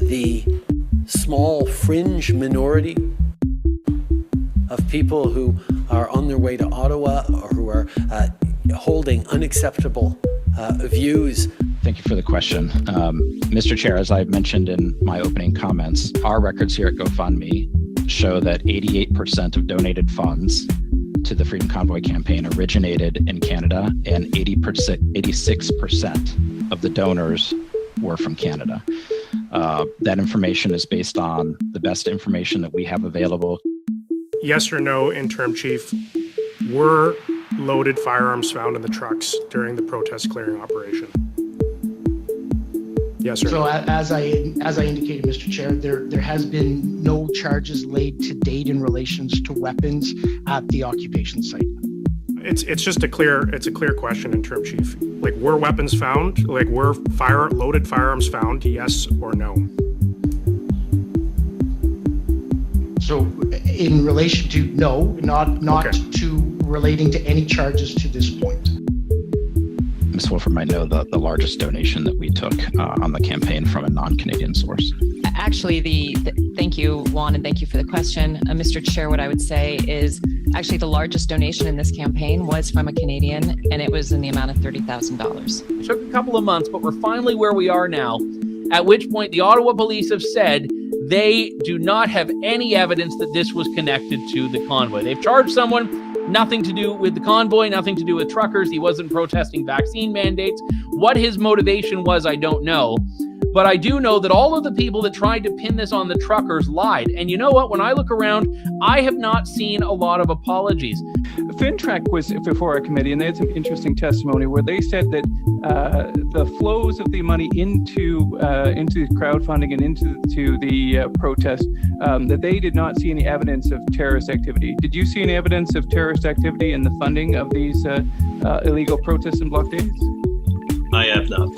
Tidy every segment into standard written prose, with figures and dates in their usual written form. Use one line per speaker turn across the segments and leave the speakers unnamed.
the small fringe minority of people who are on their way to Ottawa or who are holding unacceptable views.
Thank you for the question. Mr. Chair, as I mentioned in my opening comments, our records here at GoFundMe show that 88% of donated funds to the Freedom Convoy campaign originated in Canada, and 86% of the donors were from Canada. That information is based on the best information that we have available.
Yes or no, Interim Chief, were loaded firearms found in the trucks during the protest clearing operation? Yes or no?
So as I indicated, Mr. Chair, there has been no charges laid to date in relation to weapons at the occupation site.
It's just a clear question, Interim Chief. Like, were weapons found? Like, were loaded firearms found? Yes or no?
So in relation to no, not
Okay.
to relating to any charges to this point.
Ms. Wolford might know the largest donation that we took on the campaign from a non-Canadian source.
Actually, thank you, Juan, and thank you for the question. Mr. Chair, what I would say is actually the largest donation in this campaign was from a Canadian, and it was in the amount of $30,000.
It took a couple of months, but we're finally where we are now, at which point the Ottawa police have said they do not have any evidence that this was connected to the convoy. They've charged someone, nothing to do with the convoy, nothing to do with truckers. He wasn't protesting vaccine mandates. What his motivation was, I don't know. But I do know that all of the people that tried to pin this on the truckers lied. And you know what? When I look around, I have not seen a lot of apologies.
FinTrack was before our committee, and they had some interesting testimony where they said that the flows of the money into crowdfunding and into the protest, that they did not see any evidence of terrorist activity. Did you see any evidence of terrorist activity in the funding of these illegal protests and blockades?
I have not.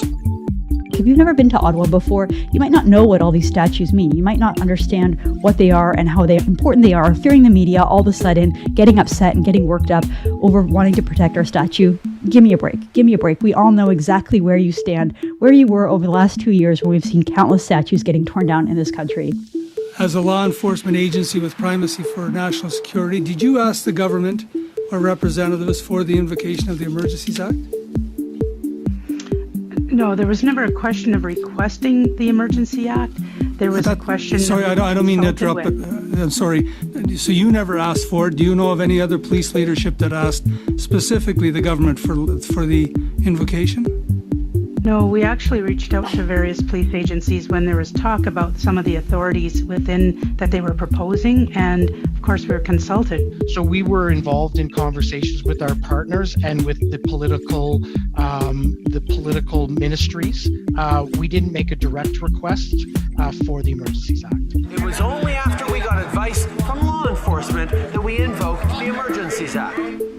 If you've never been to Ottawa before, you might not know what all these statues mean. You might not understand what they are and how important they are. Hearing the media all of a sudden getting upset and getting worked up over wanting to protect our statue. Give me a break. Give me a break. We all know exactly where you stand, where you were over the last 2 years where we've seen countless statues getting torn down in this country.
As a law enforcement agency with primacy for national security, did you ask the government or representatives for the invocation of the Emergencies Act?
No, there was never a question of requesting the Emergency Act. There was a question.
Sorry, I don't mean to interrupt, but I'm sorry. So you never asked for it. Do you know of any other police leadership that asked specifically the government for the invocation?
No, we actually reached out to various police agencies when there was talk about some of the authorities within that they were proposing, and of course we were consulted.
So we were involved in conversations with our partners and with the political ministries. We didn't make a direct request for the Emergencies Act.
It was only after we got advice from law enforcement that we invoked